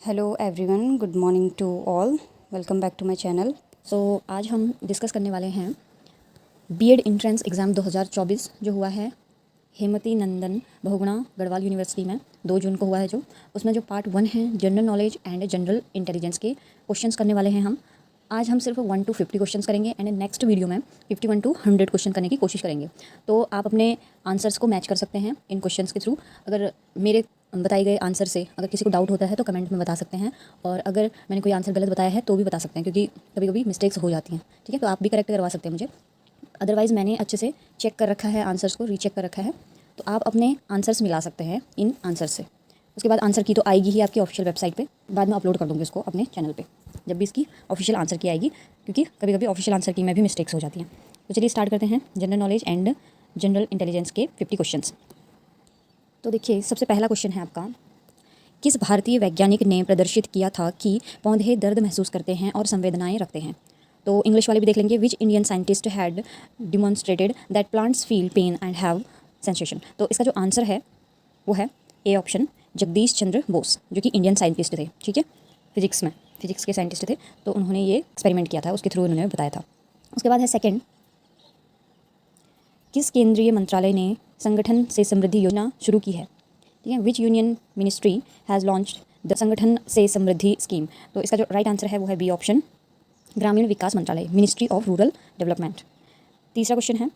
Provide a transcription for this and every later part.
Hello everyone, good morning to all. Welcome back to my channel. So आज हम discuss करने वाले हैं बीएड एंट्रेंस एग्ज़ाम 2024 जो हुआ है हेमवती नंदन बहुगुणा गढ़वाल यूनिवर्सिटी में 2 जून को हुआ है। जो उसमें जो पार्ट 1 है general knowledge and general intelligence के क्वेश्चंस करने वाले हैं हम। आज हम सिर्फ 1 to 50 क्वेश्चंस करेंगे एंड नेक्स्ट वीडियो में 51 to 100 क्वेश्चन करने की कोशिश करेंगे। तो आप अपने आंसर्स को मैच कर सकते हैं इन क्वेश्चंस के थ्रू। अगर मेरे बताए गए आंसर से अगर किसी को डाउट होता है तो कमेंट में बता सकते हैं, और अगर मैंने कोई आंसर गलत बताया है तो भी बता सकते हैं, क्योंकि कभी कभी मिस्टेक्स हो जाती हैं। ठीक है, तो आप भी करेक्ट करवा सकते हैं मुझे। अदरवाइज़ मैंने अच्छे से चेक कर रखा है, आंसर्स को रीचेक कर रखा है, तो आप अपने आंसर्स मिला सकते हैं इन आंसर से। उसके बाद आंसर की तो आएगी ही आपकी ऑफिशियल वेबसाइट पे, बाद में अपलोड कर दूँगी उसको अपने चैनल पे जब भी इसकी ऑफिशियल आंसर की आएगी, क्योंकि कभी कभी ऑफिशियल आंसर की में भी मिस्टेक्स हो जाती हैं। तो चलिए स्टार्ट करते हैं general knowledge and general intelligence के 50 क्वेश्चंस। तो देखिए, सबसे पहला क्वेश्चन है आपका, किस भारतीय वैज्ञानिक ने प्रदर्शित किया था कि पौधे दर्द महसूस करते हैं और संवेदनाएं रखते हैं। तो इंग्लिश वाले भी देख लेंगे। Which Indian scientist had demonstrated that plants feel pain and have sensation. तो इसका जो आंसर है वो है ए ऑप्शन, जगदीश चंद्र बोस, जो कि इंडियन साइंटिस्ट थे। ठीक है, फिजिक्स के साइंटिस्ट थे, तो उन्होंने ये एक्सपेरिमेंट किया था, उसके थ्रू उन्होंने बताया था। उसके बाद है सेकेंड, किस केंद्रीय मंत्रालय ने संगठन से समृद्धि योजना शुरू की है। ठीक है, विच union ministry has launched the संगठन से समृद्धि स्कीम। तो इसका जो राइट आंसर है वो है बी ऑप्शन, ग्रामीण विकास मंत्रालय, मिनिस्ट्री ऑफ रूरल डेवलपमेंट। तीसरा क्वेश्चन है,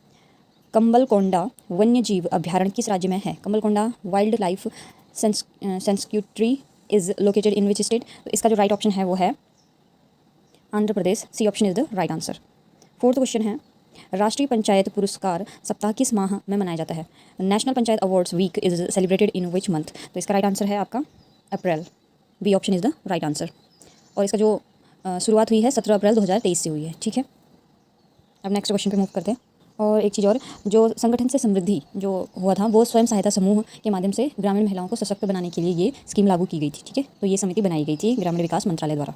कंबलकोंडा वन्य जीव अभ्यारण्य किस राज्य में है। Kambalakonda wildlife sanctuary is located in which state. तो इसका जो राइट ऑप्शन है वो है Andhra Pradesh, C option is the right answer. Fourth question है, राष्ट्रीय पंचायत पुरस्कार सप्ताह किस माह में मनाया जाता है। National panchayat awards week is celebrated in which month. तो इसका राइट आंसर है आपका April, B option is the right answer. और इसका जो शुरुआत हुई है 17 अप्रैल 2023 से हुई है। ठीक है, अब नेक्स्ट क्वेश्चन पे मूव करते हैं। और एक चीज़ और, जो संगठन से समृद्धि जो हुआ था वो स्वयं सहायता समूह के माध्यम से ग्रामीण महिलाओं को सशक्त बनाने के लिए ये स्कीम लागू की गई थी। ठीक है, तो ये समिति बनाई गई थी ग्रामीण विकास मंत्रालय द्वारा।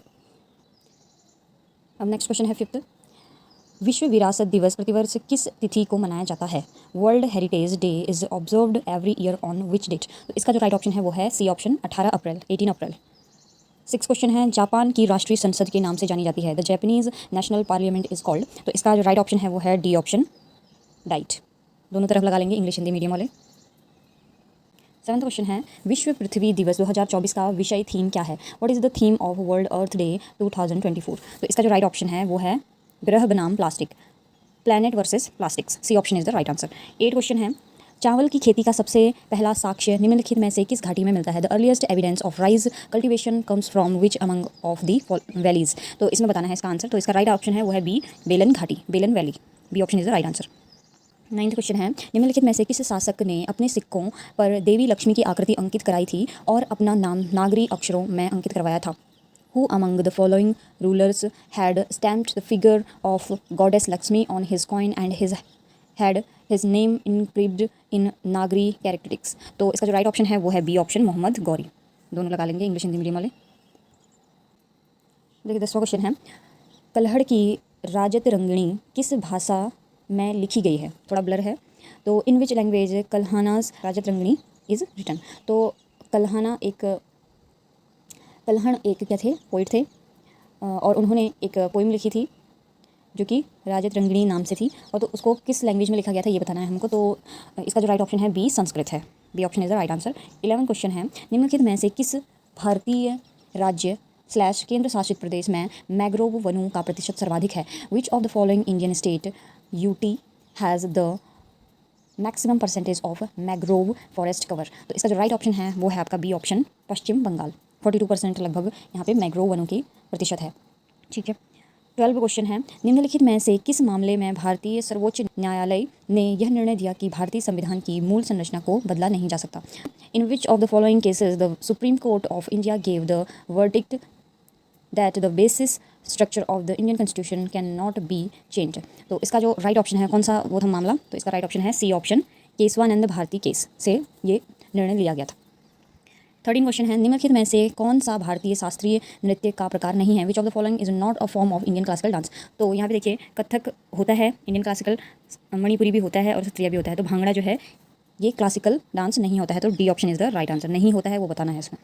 अब नेक्स्ट क्वेश्चन है फिफ्थ, विश्व विरासत दिवस प्रतिवर्ष किस तिथि को मनाया जाता है। World heritage day is observed every year on which date. तो इसका जो राइट ऑप्शन है वो है C option, 18 April, 18 April. Six question है, जापान की राष्ट्रीय संसद के नाम से जानी जाती है। The Japanese national parliament is called. तो इसका जो राइट ऑप्शन है वो है डी ऑप्शन, डाइट। दोनों तरफ लगा लेंगे, इंग्लिश हिंदी मीडियम वाले। सेवंथ क्वेश्चन है, विश्व पृथ्वी दिवस 2024 का विषय थीम क्या है। What is the theme of world earth day 2024। तो इसका जो राइट ऑप्शन है वो है ग्रह बनाम plastic, planet versus plastics, C option is the right answer. 8 question है, चावल की खेती का सबसे पहला साक्ष्य निम्नलिखित में से किस घाटी में मिलता है। The earliest evidence of rice cultivation comes from which among of the valleys. तो इसमें बताना है इसका आंसर। तो इसका राइट ऑप्शन है वो है बी, बेलन घाटी, Belan valley, B option is the right answer. 9th question है, निम्नलिखित में से किस शासक ने अपने सिक्कों पर देवी लक्ष्मी की आकृति अंकित कराई थी और अपना नाम नागरी अक्षरों में अंकित करवाया था। Who among the following rulers had stamped the figure of goddess Lakshmi on his coin and had his name engraved in Nagari characteristics। तो इसका जो राइट ऑप्शन है वो है बी ऑप्शन, मोहम्मद गौरी। दोनों लगा लेंगे, इंग्लिश हिंदी मीडियम वाले। देखिए 10वां क्वेश्चन है, कल्हड़ की राजत रंगिणी किस भाषा में लिखी गई है। थोड़ा ब्लर है, तो इन which language कल्हानाज Rajat रंगिणी is written. तो कल्हण एक क्या थे, पोइट थे, और उन्होंने एक पोइम लिखी थी जो कि राजत रंगिणी नाम से थी, और तो उसको किस लैंग्वेज में लिखा गया था ये बताना है हमको। तो इसका जो राइट ऑप्शन है बी, संस्कृत है, B option is the right answer. 11 question है, निम्नलिखित में से किस भारतीय राज्य / केंद्र शासित प्रदेश में मैग्रोव वनों का प्रतिशत सर्वाधिक है। Which of the following Indian state UT has the maximum percentage of mangrove forest cover. तो इसका जो राइट ऑप्शन है वो है आपका बी ऑप्शन, पश्चिम बंगाल, 42% लगभग यहाँ पे मैग्रोव वनों की प्रतिशत है। ठीक है, 12 क्वेश्चन है, निम्नलिखित में से किस मामले में भारतीय सर्वोच्च न्यायालय ने यह निर्णय दिया कि भारतीय संविधान की मूल संरचना को बदला नहीं जा सकता। In which of the following cases the supreme court of India gave the verdict that the basis structure of the Indian constitution can not be change. तो इसका जो राइट ऑप्शन है, कौन सा वो था मामला, तो इसका राइट ऑप्शन है C option, Kesavananda Bharati case से ये निर्णय लिया गया था। 13 क्वेश्चन है, निम्नलिखित में से कौन सा भारतीय शास्त्रीय नृत्य का प्रकार नहीं है। Which of the following is not a form of Indian classical dance. तो यहाँ पे देखिए, कथक होता है इंडियन क्लासिकल, मणिपुरी भी होता है और सत्रिया भी होता है, तो भांगड़ा जो है ये क्लासिकल डांस नहीं होता है, तो D option is the right answer. नहीं होता है वो बताना है इसमें।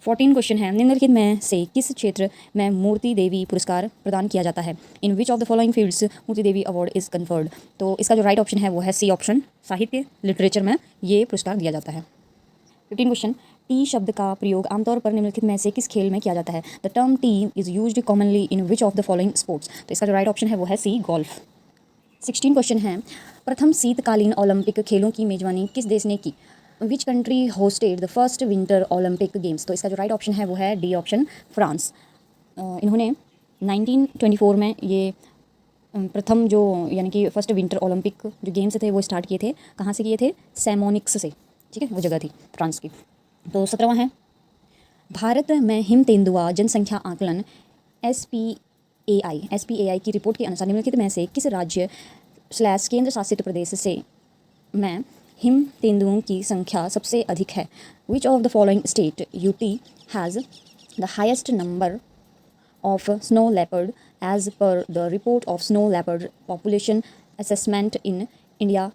14 क्वेश्चन है, निम्नलिखित में से किस क्षेत्र में मूर्ति देवी पुरस्कार प्रदान किया जाता है? In which of the following fields Moorti Devi award is conferred? तो इसका जो राइट ऑप्शन है वो है सी ऑप्शन, साहित्य लिटरेचर में ये पुरस्कार दिया जाता है। 15 क्वेश्चन, टी शब्द का प्रयोग आमतौर पर निम्नलिखित में से किस खेल में किया जाता है? The term T is used commonly in which of the following sports? तो इसका जो राइट ऑप्शन है वो है सी गोल्फ। 16 क्वेश्चन है, प्रथम शीतकालीन ओलंपिक खेलों की मेजबानी किस देश ने की? विच country hosted the first winter Olympic games? तो इसका जो राइट ऑप्शन है वो है डी ऑप्शन, फ्रांस। इन्होंने 1924 में ये प्रथम जो यानी कि फर्स्ट विंटर ओलंपिक जो गेम्स थे वो स्टार्ट किए थे। कहाँ से किए थे? सैमोनिक्स से, ठीक है, वो जगह थी फ्रांस की। तो 17वां है, भारत में हिम तेंदुआ जनसंख्या आकलन SPAI की रिपोर्ट के अनुसार निम्नलिखित में से किस राज्य / केंद्र शासित प्रदेश से में हिम तेंदुओं की संख्या सबसे अधिक है? Which of the following state UT has the highest number of snow leopard as per the report of snow leopard population assessment in India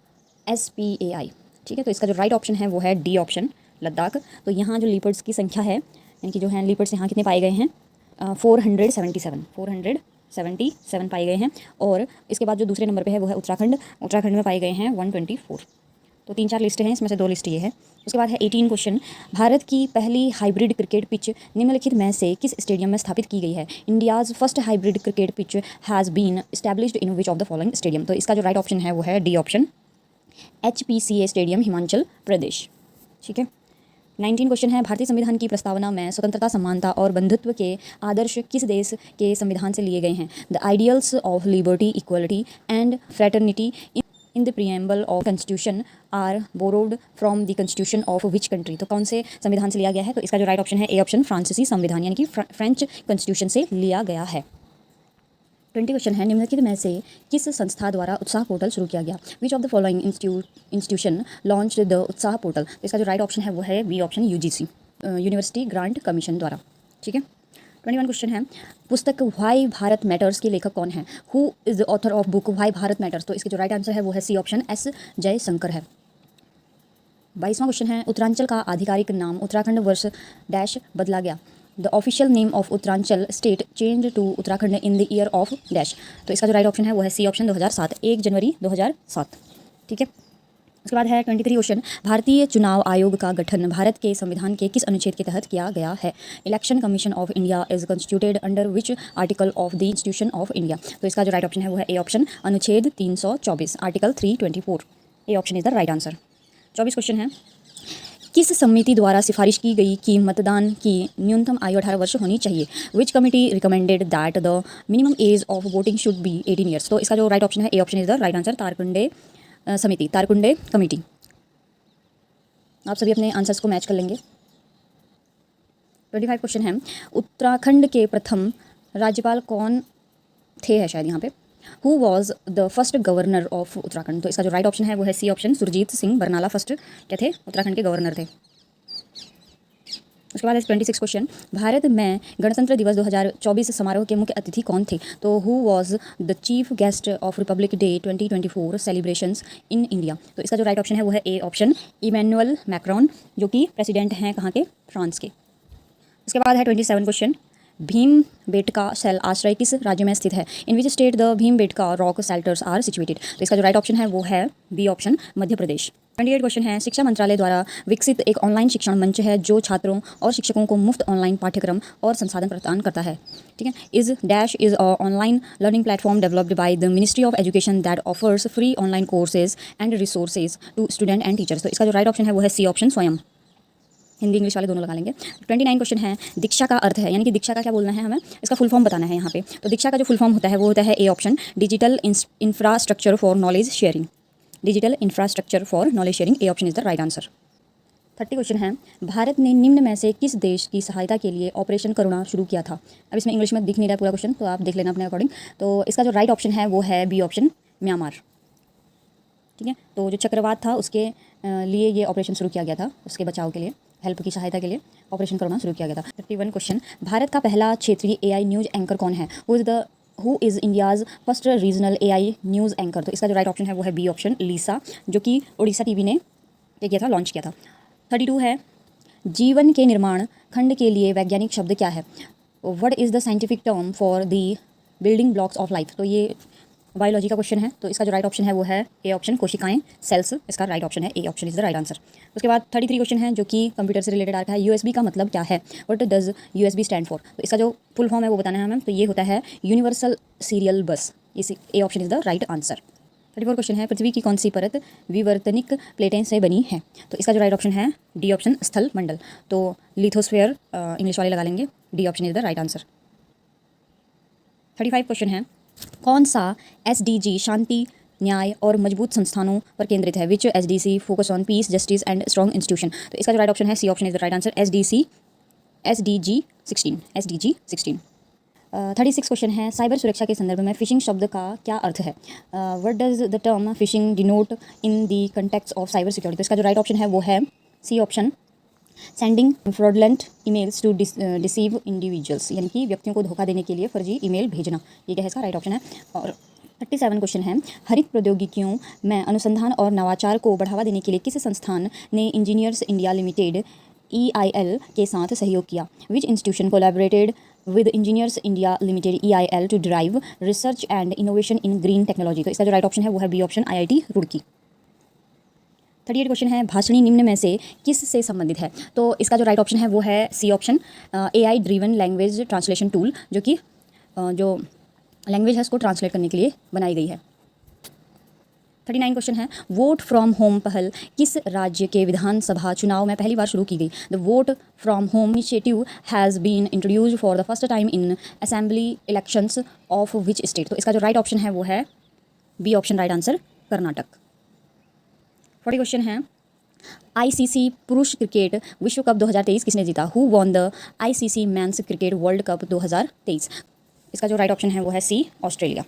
SPAI? ठीक है, तो इसका जो राइट ऑप्शन है वो है डी ऑप्शन, लद्दाख। तो यहाँ जो लीपर्ड्स की संख्या है यानी कि जो है लीपर्ड्स यहाँ कितने पाए गए हैं? 477 पाए गए हैं। और इसके बाद जो दूसरे नंबर पे है वो है उत्तराखंड में पाए गए हैं 124। तो 3-4 लिस्ट हैं, इसमें से 2 लिस्ट ये है। उसके बाद है 18 क्वेश्चन, भारत की पहली हाइब्रिड क्रिकेट पिच निम्नलिखित में से किस स्टेडियम में स्थापित की गई है? India's first hybrid cricket pitch has been established in which of the following stadium? तो इसका जो राइट ऑप्शन है वो है D option, HPCA stadium, Himachal Pradesh. ठीक है। 19 क्वेश्चन है, भारतीय संविधान की प्रस्तावना में स्वतंत्रता, समानता और बंधुत्व के आदर्श किस देश के संविधान से लिए गए हैं? The ideals of liberty, equality and fraternity in the preamble of constitution are borrowed from the constitution of which country? तो कौन से संविधान से लिया गया है? तो इसका जो राइट ऑप्शन है ए ऑप्शन, फ्रांसीसी संविधान यानी कि फ्रेंच कॉन्स्टिट्यूशन से लिया गया है। 20 क्वेश्चन है, निम्नलिखित में से किस संस्था द्वारा उत्साह पोर्टल शुरू किया गया? Which of the following institution launched the Utsah portal? तो इसका जो राइट ऑप्शन है वो है B option, UGC, university grant commission द्वारा। ठीक है। 21 क्वेश्चन है, पुस्तक व्हाई भारत मैटर्स के लेखक कौन है? Who is the author of book why Bharat matters? तो इसके जो राइट आंसर है वो है सी ऑप्शन, S जयशंकर है। 22वां क्वेश्चन है, उत्तरांचल का आधिकारिक नाम उत्तराखंड वर्ष डैश बदला गया? The official name of Uttaranchal state change to Uttarakhand in the year of dash? तो इसका जो राइट ऑप्शन है वो है सी ऑप्शन, 2007, 1 जनवरी 2007। ठीक है। उसके बाद है 23 क्वेश्चन, भारतीय चुनाव आयोग का गठन भारत के संविधान के किस अनुच्छेद के तहत किया गया है? Election commission of India is constituted under which article of the institution of India? तो इसका जो राइट ऑप्शन है वो है ए ऑप्शन, अनुच्छेद 324, article 324। A option is the right answer. 24 question है, किस समिति द्वारा सिफारिश की गई कि मतदान की न्यूनतम आयु 18 वर्ष होनी चाहिए? विच committee recommended that the minimum age of voting should be 18 years? तो इसका जो राइट ऑप्शन है ए option is the right answer, Tarkunde समिति, तारकुंडे कमेटी। आप सभी अपने आंसर्स को मैच कर लेंगे। 25 क्वेश्चन है, उत्तराखंड के प्रथम राज्यपाल कौन थे है शायद यहाँ पे? Who was the first governor of Uttarakhand? तो इसका जो राइट ऑप्शन है वो है C option, Surjit Singh Barnala first क्या थे? उत्तराखंड के गवर्नर थे। उसके बाद 26 क्वेश्चन, भारत में गणतंत्र दिवस 2024 समारोह के मुख्य अतिथि कौन थे? तो who was the chief guest of Republic day 2024 celebrations in India? तो इसका जो राइट ऑप्शन है वो है ए ऑप्शन, इमैनुअल मैक्रोन, जो कि प्रेसिडेंट हैं कहाँ के? फ्रांस के। उसके बाद है 27 क्वेश्चन, भीम बेटका शैल आश्रय किस राज्य में स्थित है? In which state the Bhimbetka rock shelters are situated? तो इसका जो राइट ऑप्शन है वो है B option, Madhya Pradesh. 28 question है, शिक्षा मंत्रालय द्वारा विकसित एक ऑनलाइन शिक्षण मंच है जो छात्रों और शिक्षकों को मुफ्त ऑनलाइन पाठ्यक्रम और संसाधन प्रदान करता है। ठीक है। Is dash is a online learning platform developed by the ministry of education that offers free online courses and resources to student and teachers? तो इसका जो राइट ऑप्शन है वो है सी ऑप्शन, स्वयं। हिंदी इंग्लिश वाले दोनों लगा लेंगे। 29 क्वेश्चन है, दीक्षा का अर्थ है यानी कि दीक्षा का क्या बोलना है हमें? इसका फुल फॉर्म बताना है यहाँ पे। तो दीक्षा का जो फुल फॉर्म होता है वो होता है A option, digital infrastructure for knowledge sharing, digital infrastructure for knowledge sharing. A option is the right answer. 30 question है, भारत ने निम्न में से किस देश की सहायता के लिए ऑपरेशन करुणा शुरू किया था? अब इसमें इंग्लिश में दिख नहीं रहा पूरा क्वेश्चन, तो आप देख लेना अपने अकॉर्डिंग। तो इसका जो राइट ऑप्शन है वो है बी ऑप्शन, म्यांमार। ठीक है। तो जो चक्रवात था उसके लिए ये ऑपरेशन शुरू किया गया था, उसके बचाव के लिए, हेल्प की सहायता के लिए ऑपरेशन करुणा शुरू किया गया था। 31 क्वेश्चन, भारत का पहला क्षेत्रीय AI न्यूज़ एंकर कौन है? Who is India's first regional AI news anchor? तो इसका जो राइट ऑप्शन है वो है बी ऑप्शन, लीसा, जो कि उड़ीसा TV ने क्या किया था, लॉन्च किया था। 32 है, जीवन के निर्माण खंड के लिए वैज्ञानिक शब्द क्या है? What is the scientific term for the building blocks of life? तो ये बायोलॉजी का क्वेश्चन है, तो इसका जो राइट ऑप्शन है वो है ए ऑप्शन, कोशिकाएं, सेल्स। इसका राइट ऑप्शन है ए option is the right answer. उसके बाद 33 क्वेश्चन है जो कि कंप्यूटर से रिलेटेड आता है। यूएसबी का मतलब क्या है? What does USB stand for? तो इसका जो फुल फॉर्म है वो बताना है हमें, तो ये होता है यूनिवर्सल सीरियल बस। इसी A option is the right answer. 34 question है, पृथ्वी की कौन सी परत विवर्तनिक प्लेटें से बनी है? तो इसका जो राइट ऑप्शन है डी ऑप्शन, स्थल मंडल। तो लिथोस्फीयर इंग्लिश वाले लगा लेंगे, D option is the right answer. 35 question है, कौन सा एसडीजी शांति, न्याय और मजबूत संस्थानों पर केंद्रित है? Which SDG focus on peace, justice and strong institution? तो इसका जो राइट ऑप्शन है C option is the right answer, SDG 16। 36 question है, साइबर सुरक्षा के संदर्भ में फिशिंग शब्द का क्या अर्थ है? What does the term phishing denote in the context of cyber security? तो इसका जो राइट ऑप्शन है वो है C option, sending fraudulent emails to deceive individuals, यानी कि व्यक्तियों को धोखा देने के लिए फर्जी ईमेल भेजना। ये क्या है, इसका राइट ऑप्शन है। और 37 क्वेश्चन है, हरित प्रौद्योगिकियों में अनुसंधान और नवाचार को बढ़ावा देने के लिए किस संस्थान ने इंजीनियर्स इंडिया लिमिटेड EIL के साथ सहयोग किया? Which institution collaborated with engineers India limited EIL to drive research and innovation in green technology? तो इसका जो राइट ऑप्शन है वो है B option, IIT Roorkee. 38 question है, भाषणी निम्न में से किस से संबंधित है? तो इसका जो राइट ऑप्शन है वो है C option, AI driven language translation tool, जो कि जो लैंग्वेज है उसको ट्रांसलेट करने के लिए बनाई गई है। 39 क्वेश्चन है, वोट फ्रॉम होम पहल किस राज्य के विधानसभा चुनाव में पहली बार शुरू की गई? The vote from home initiative has been introduced for the first time in assembly elections of which state? तो इसका जो राइट ऑप्शन है वो है B option, right answer, Karnataka. 40 question है, ICC पुरुष क्रिकेट विश्व कप 2023 किसने जीता? Who won the ICC men's cricket world cup 2023? इसका जो राइट ऑप्शन है वो है सी, ऑस्ट्रेलिया।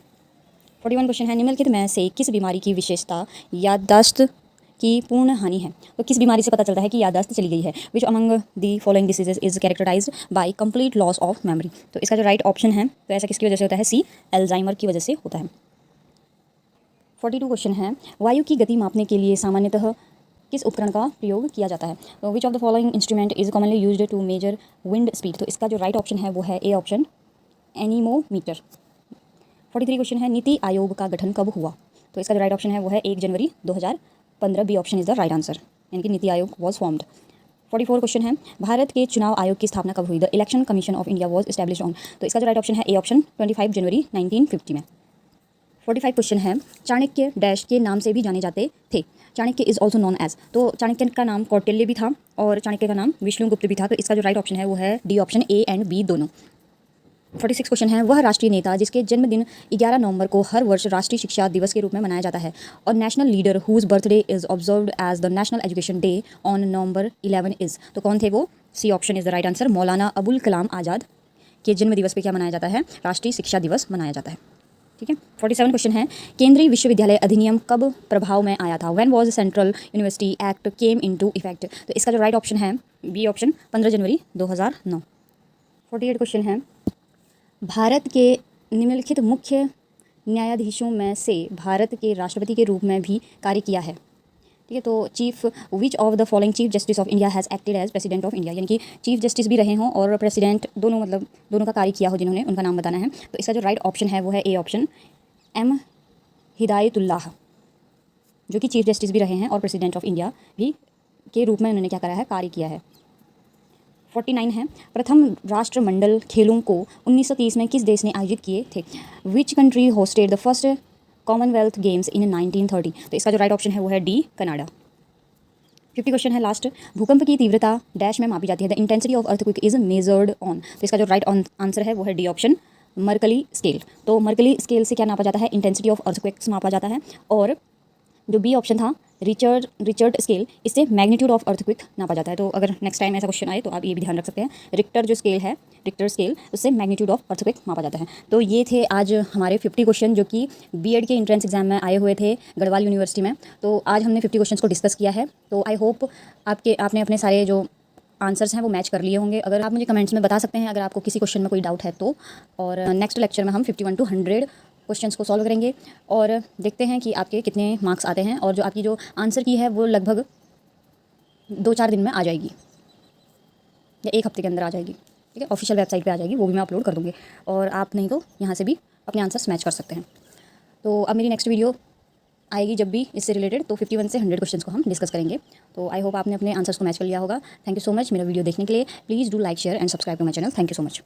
41 क्वेश्चन है, निम्नलिखित में से किस बीमारी की विशेषता याददाश्त की पूर्ण हानि है? तो किस बीमारी से पता चलता है कि याददाश्त चली गई है? Which among the following diseases is characterised by complete loss of memory? तो इसका जो राइट ऑप्शन है, तो ऐसा किसकी वजह से होता है? सी, अल्जाइमर की वजह से होता है। 42 क्वेश्चन है, वायु की गति मापने के लिए सामान्यतः किस उपकरण का प्रयोग किया जाता है? तो which of the following instrument is commonly used to measure wind speed? तो इसका जो राइट ऑप्शन है वो है ए ऑप्शन, एनीमोमीटर। 43 क्वेश्चन है, नीति आयोग का गठन कब हुआ? तो इसका जो राइट ऑप्शन है वो है 1 जनवरी 2015, B option is the right answer, यानी कि NITI Aayog was formed. 44 question है, भारत के चुनाव आयोग की स्थापना कब हुई? The election commission of India was established on? तो इसका जो राइट ऑप्शन है ए ऑप्शन, 25 जनवरी 1950 में। 45 क्वेश्चन है, चाणक्य डैश के नाम से भी जाने जाते थे? Chanakya is also known as. तो चाणक्य का नाम कौटिल्य भी था और चाणक्य का नाम विष्णुगुप्त भी था। तो इसका जो राइट ऑप्शन है वो है D option, A and B दोनों। 46 क्वेश्चन है, वह राष्ट्रीय नेता जिसके जन्मदिन 11 नवंबर को हर वर्ष राष्ट्रीय शिक्षा दिवस के रूप में मनाया जाता है, और national leader whose birthday is observed as the national education day on November 11 is? तो कौन थे वो? C option is the right answer, Maulana Abul Kalam Azad के जन्म दिवस पे क्या मनाया जाता है? राष्ट्रीय शिक्षा दिवस मनाया जाता है। ठीक है। 47 क्वेश्चन है, केंद्रीय विश्वविद्यालय अधिनियम कब प्रभाव में आया था? When was central university act came into effect? तो इसका जो राइट ऑप्शन है बी ऑप्शन, 15 जनवरी 2009। 48 क्वेश्चन है, भारत के निम्नलिखित मुख्य न्यायाधीशों में से भारत के राष्ट्रपति के रूप में भी कार्य किया है? ठीक है, तो chief which of the following chief justice of India has acted as president of India? यानी कि चीफ जस्टिस भी रहे हों और प्रेसिडेंट दोनों, मतलब दोनों का कार्य किया हो जिन्होंने, उनका नाम बताना है। तो इसका जो राइट ऑप्शन है वो है ए ऑप्शन, एम हिदायतुल्लाह, जो कि चीफ जस्टिस भी रहे हैं और प्रेसिडेंट ऑफ इंडिया भी के रूप में उन्होंने क्या करा है? कार्य किया है। 49 है, प्रथम राष्ट्रमंडल खेलों को 1930 में किस देश ने आयोजित किए थे? Which country hosted the first commonwealth games in 1930? तो इसका जो राइट ऑप्शन है वो है डी, कनाडा। 50 क्वेश्चन है लास्ट, भूकंप की तीव्रता डैश में मापी जाती है? The intensity of earthquake is measured on? तो इसका जो राइट आंसर है वो है डी ऑप्शन, मर्कली स्केल। तो मर्कली स्केल से क्या नापा जाता है? इंटेंसिटी ऑफ अर्थक्वेक्स मापा जाता है। और जो बी ऑप्शन था रिचर्ड स्केल, इससे मैग्नीट्यूड ऑफ अर्थक्वेक नापा जाता है। तो अगर नेक्स्ट टाइम ऐसा क्वेश्चन आए तो आप ये भी ध्यान रख सकते हैं, रिक्टर जो स्केल है, रिक्टर स्केल, उससे मैग्नीट्यूड ऑफ अर्थक्वेक मापा जाता है। तो ये थे आज हमारे 50 क्वेश्चन जो कि बीएड के एंट्रेंस एग्जाम में आए हुए थे गढ़वाल यूनिवर्सिटी में। तो आज हमने 50 क्वेश्चन को डिस्कस किया है। तो आई होप आपने अपने सारे जो आंसर्स हैं वो मैच कर लिए होंगे। अगर आप मुझे कमेंट्स में बता सकते हैं अगर आपको किसी क्वेश्चन में कोई डाउट है तो। और नेक्स्ट लेक्चर में हम 51 to 100 क्वेश्चंस को सॉल्व करेंगे और देखते हैं कि आपके कितने मार्क्स आते हैं, और जो आपकी जो आंसर की है वो लगभग 2-4 दिन में आ जाएगी। या 1 हफ्ते के अंदर आ जाएगी, ठीक है। ऑफिशियल वेबसाइट पे आ जाएगी, वो भी मैं अपलोड कर दूँगी, और आप नहीं तो यहाँ से भी अपने आंसर्स मैच कर सकते हैं। तो अब मेरी नेक्स्ट वीडियो आएगी जब भी इससे रिलेटेड, तो 51 से 100 क्वेश्चंस को हम डिस्कस करेंगे। तो आई होप आपने अपने आंसर्स को मैच कर लिया होगा। थैंक यू सो मच मेरा वीडियो देखने के लिए। Please do like, share and subscribe to my channel. Thank you so much.